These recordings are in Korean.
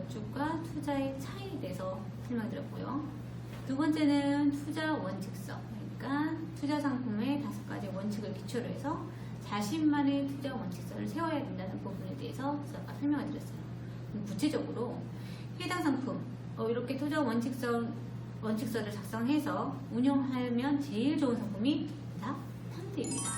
저축과 투자의 차이에 대해서 설명드렸고요. 두 번째는 투자 원칙서, 그러니까 투자 상품의 5가지 원칙을 기초로 해서 자신만의 투자 원칙서를 세워야 된다는 부분에 대해서 제가 설명을 드렸어요. 구체적으로 해당 상품, 이렇게 투자 원칙서를 작성해서 운영하면 제일 좋은 상품이 다 펀드입니다.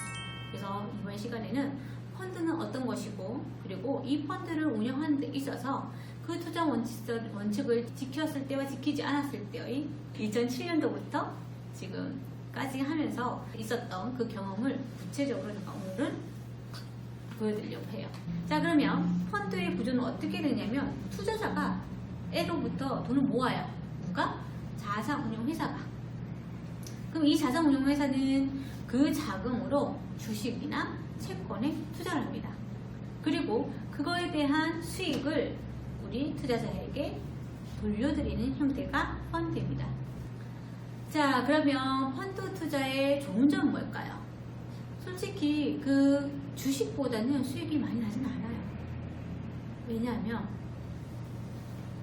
그래서 이번 시간에는 펀드는 어떤 것이고, 그리고 이 펀드를 운영하는 데 있어서 그 투자 원칙을 지켰을 때와 지키지 않았을 때의 2007년도부터 지금까지 하면서 있었던 그 경험을 구체적으로 제가 오늘은 보여드리려고 해요. 자, 그러면 펀드의 구조는 어떻게 되냐면 투자자가 애로부터 돈을 모아요. 누가? 자산운용회사가. 그럼 이 자산운용회사는 그 자금으로 주식이나 채권에 투자를 합니다. 그리고 그거에 대한 수익을 우리 투자자에게 돌려드리는 형태가 펀드입니다. 자, 그러면 펀드 투자의 좋은 점은 뭘까요? 솔직히 그 주식보다는 수익이 많이 나진 않아요. 왜냐하면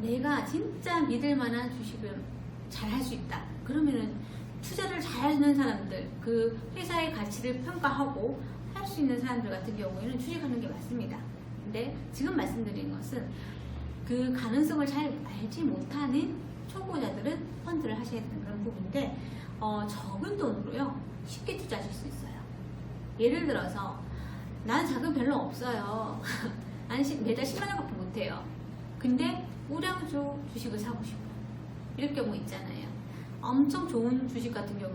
내가 진짜 믿을 만한 주식을 잘 할 수 있다. 그러면은 투자를 잘 하는 사람들, 그 회사의 가치를 평가하고 할 수 있는 사람들 같은 경우에는 주식하는 게 맞습니다. 근데 지금 말씀드린 것은 그 가능성을 잘 알지 못하는 초보자들은 펀드를 하셔야 되는 그런 부분인데, 적은 돈으로요 쉽게 투자하실 수 있어요. 예를 들어서 나는 자금 별로 없어요. 매달 10만원밖에 못해요. 근데 우량주 주식을 사고 싶어. 이럴 경우 있잖아요. 엄청 좋은 주식 같은 경우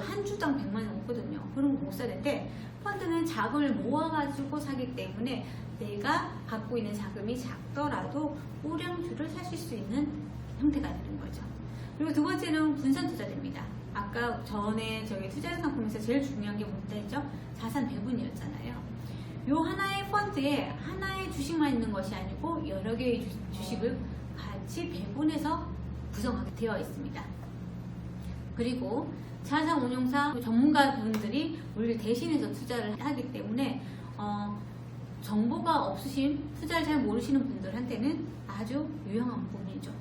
한 주당 100만원 오거든요. 그런 거 못 사는데 펀드는 자금을 모아가지고 사기 때문에 내가 갖고 있는 자금이 작더라도 우량주를 사실 수 있는 형태가 되는 거죠. 그리고 두 번째는 분산 투자됩니다. 아까 전에 저희 투자 상품에서 제일 중요한 게 뭐다 했죠? 자산 배분이었잖아요. 요 하나의 펀드에 하나의 주식만 있는 것이 아니고 여러 개의 주식을 같이 배분해서 구성하게 되어 있습니다. 그리고 자산운용사 전문가분들이 우리를 대신해서 투자를 하기 때문에 정보가 없으신, 투자를 잘 모르시는 분들한테는 아주 유용한 부분이죠.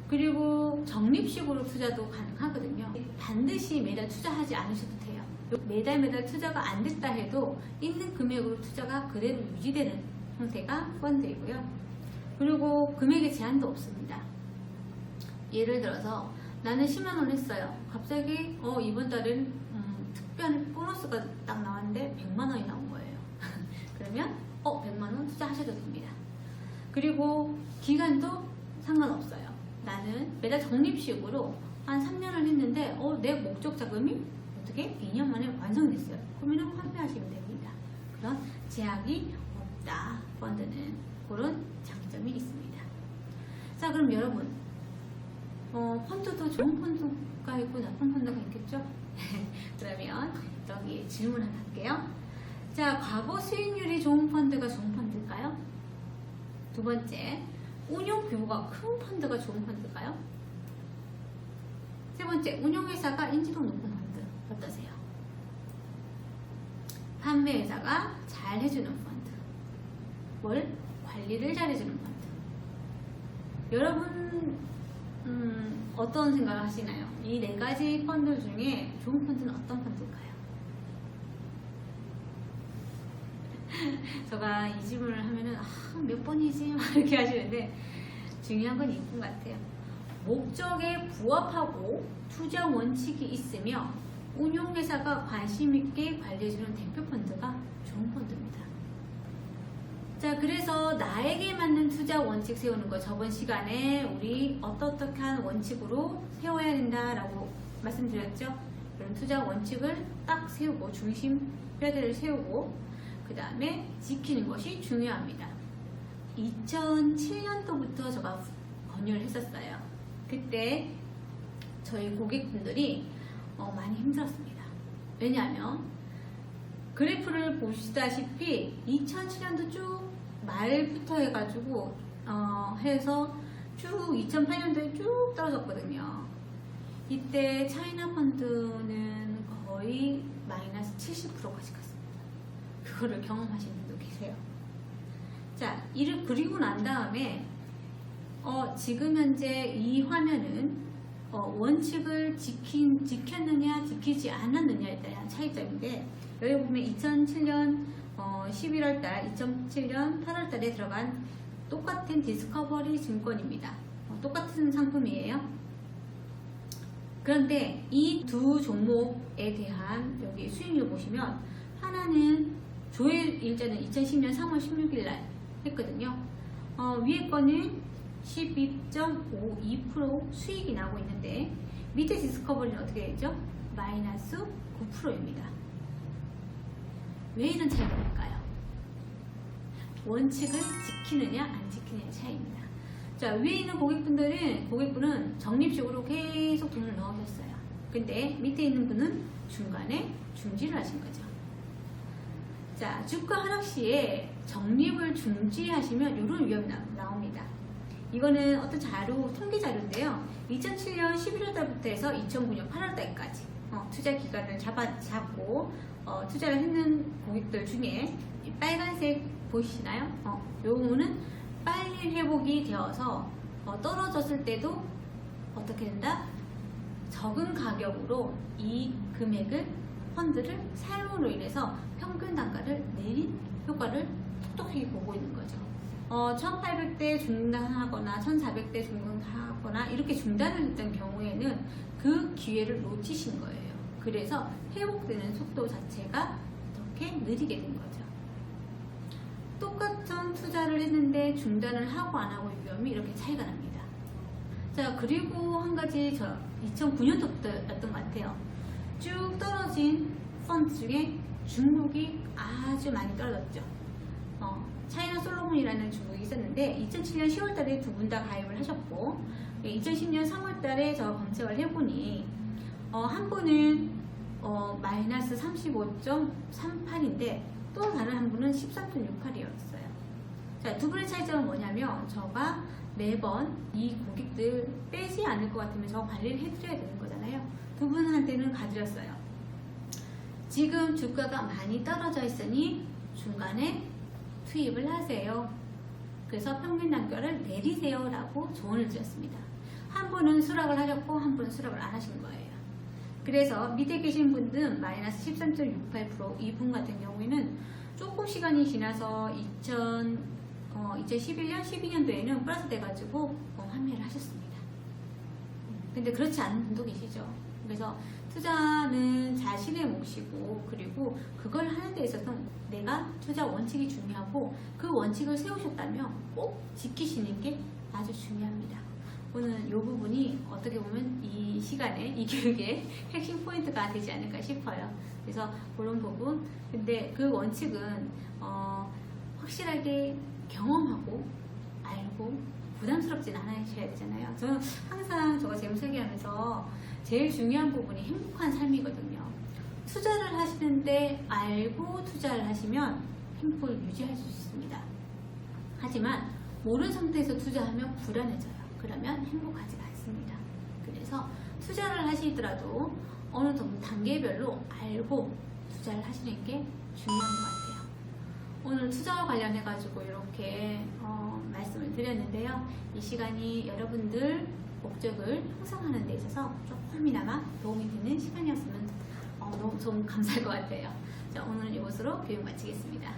그리고 적립식으로 투자도 가능하거든요. 반드시 매달 투자하지 않으셔도 돼요. 매달 투자가 안 됐다 해도 있는 금액으로 투자가 그대로 유지되는 형태가 펀드이고요. 그리고 금액의 제한도 없습니다. 예를 들어서 나는 10만원 했어요. 갑자기 이번 달엔 특별한 보너스가 딱 나왔는데 100만원이 나온 거예요. 그러면 100만원 투자하셔도 됩니다. 그리고 기간도 상관없어요. 나는 매달 적립식으로 한 3년을 했는데 내 목적 자금이 어떻게 2년 만에 완성됐어요. 그러면 환배하시면 됩니다. 그런 제약이 없다. 펀드는 그런 장점이 있습니다. 자, 그럼 여러분, 펀드도 좋은 펀드가 있고 나쁜 펀드가 있겠죠? 그러면 여기 질문 하나 할게요. 자, 과거 수익률이 좋은 펀드가 좋은 펀드일까요? 두 번째, 운용 규모가 큰 펀드가 좋은 펀드일까요? 세 번째, 운용회사가 인지도 높은 펀드 어떠세요? 판매회사가 잘 해주는 펀드, 관리를 잘 해주는 펀드. 여러분 어떤 생각을 하시나요? 이 4가지 펀드 중에 좋은 펀드는 어떤 펀드일까요? 제가 이 질문을 하면은 몇 번이지? 이렇게 하시는데 중요한 건 이건 것 같아요. 목적에 부합하고 투자 원칙이 있으며 운용회사가 관심 있게 관리해주는 대표 펀드가 좋은 펀드입니다. 자, 그래서 나에게 맞는 투자 원칙 세우는 거, 저번 시간에 우리 어떻게 한 원칙으로 세워야 된다라고 말씀드렸죠. 그런 투자 원칙을 딱 세우고 중심 뼈대를 세우고 그 다음에 지키는 것이 중요합니다. 2007년도부터 제가 권유를 했었어요. 그때 저희 고객분들이 많이 힘들었습니다. 왜냐하면 그래프를 보시다시피 2007년도 쭉 말부터 해가지고 해서 쭉 2008년도에 쭉 떨어졌거든요. 이때 차이나 펀드는 거의 마이너스 70%까지 갔습니다. 그거를 경험하신 분도 계세요. 자, 이를 그리고 난 다음에 지금 현재 이 화면은 원칙을 지켰느냐 지키지 않았느냐에 대한 차이점인데, 여기 보면 2007년 11월달, 2007년 8월달에 들어간 똑같은 디스커버리 증권입니다. 똑같은 상품이에요. 그런데 이 두 종목에 대한 여기 수익률 보시면, 하나는 조회 일자는 2010년 3월 16일 날 했거든요. 위에 거는 12.52% 수익이 나고 있는데, 밑에 디스커버리는 어떻게 되죠? 마이너스 9%입니다. 왜 이런 차이가 날까요? 원칙을 지키느냐 안 지키느냐 차이입니다. 자, 위에 있는 고객분은 적립식으로 계속 돈을 넣으셨어요. 근데 밑에 있는 분은 중간에 중지를 하신 거죠. 자, 주가 하락 시에 적립을 중지하시면 이런 위험이 나옵니다. 이거는 어떤 자료, 통계 자료인데요. 2007년 11월 달부터 해서 2009년 8월 달까지 투자 기간을 잡고 투자를 했는 고객들 중에 이 빨간색 보이시나요? 요거는 빨리 회복이 되어서 떨어졌을 때도 어떻게 된다? 적은 가격으로 이 금액을 펀드를 사용으로 인해서 평균 단가를 내린 효과를 톡톡히 보고 있는 거죠. 1800대 중단하거나 1400대 중단하거나 이렇게 중단을 했던 경우에는 그 기회를 놓치신 거예요. 그래서 회복되는 속도 자체가 이렇게 느리게 된 거죠. 똑같은 투자를 했는데 중단을 하고 안 하고 위험이 이렇게 차이가 납니다. 자, 그리고 한 가지 2009년도부터였던 것 같아요. 쭉 떨어진 펀드 중에 중국이 아주 많이 떨어졌죠. 차이나 솔로몬이라는 중국이 있었는데 2007년 10월달에 두 분 다 가입을 하셨고, 2010년 3월달에 저 검색을 해보니 한 분은 마이너스 35.38인데 또 다른 한 분은 13.68이었어요. 자, 두 분의 차이점은 뭐냐면, 저가 매번 이 고객들 빼지 않을 것 같으면 저 관리를 해드려야 되는 거잖아요. 두 분한테는 가드렸어요. 지금 주가가 많이 떨어져 있으니 중간에 투입을 하세요. 그래서 평균 단가를 내리세요 라고 조언을 드렸습니다. 한 분은 수락을 하셨고 한 분은 수락을 안 하신 거예요. 그래서 밑에 계신 분들은 마이너스 13.68%, 이분 같은 경우에는 조금 시간이 지나서 2011년, 12년도에는 플러스 돼가지고 판매를 하셨습니다. 근데 그렇지 않은 분도 계시죠. 그래서 투자는 자신의 몫이고, 그리고 그걸 하는 데 있어서 내가 투자 원칙이 중요하고, 그 원칙을 세우셨다면 꼭 지키시는 게 아주 중요합니다. 오늘 이 부분이 어떻게 보면 이 시간에, 이 교육의 핵심 포인트가 되지 않을까 싶어요. 그래서 그런 부분, 근데 그 원칙은 확실하게 경험하고 알고 부담스럽진 않으셔야 되잖아요. 저는 항상 제가 재무 설계하면서 제일 중요한 부분이 행복한 삶이거든요. 투자를 하시는데 알고 투자를 하시면 행복을 유지할 수 있습니다. 하지만 모르는 상태에서 투자하면 불안해져요. 그러면 행복하지가 않습니다. 그래서 투자를 하시더라도 어느 정도 단계별로 알고 투자를 하시는 게 중요한 것 같아요. 오늘 투자와 관련해 가지고 이렇게 말씀을 드렸는데요. 이 시간이 여러분들 목적을 형성하는 데 있어서 조금이나마 도움이 되는 시간이었으면 너무 감사할 것 같아요. 자, 오늘 이것으로 교육 마치겠습니다.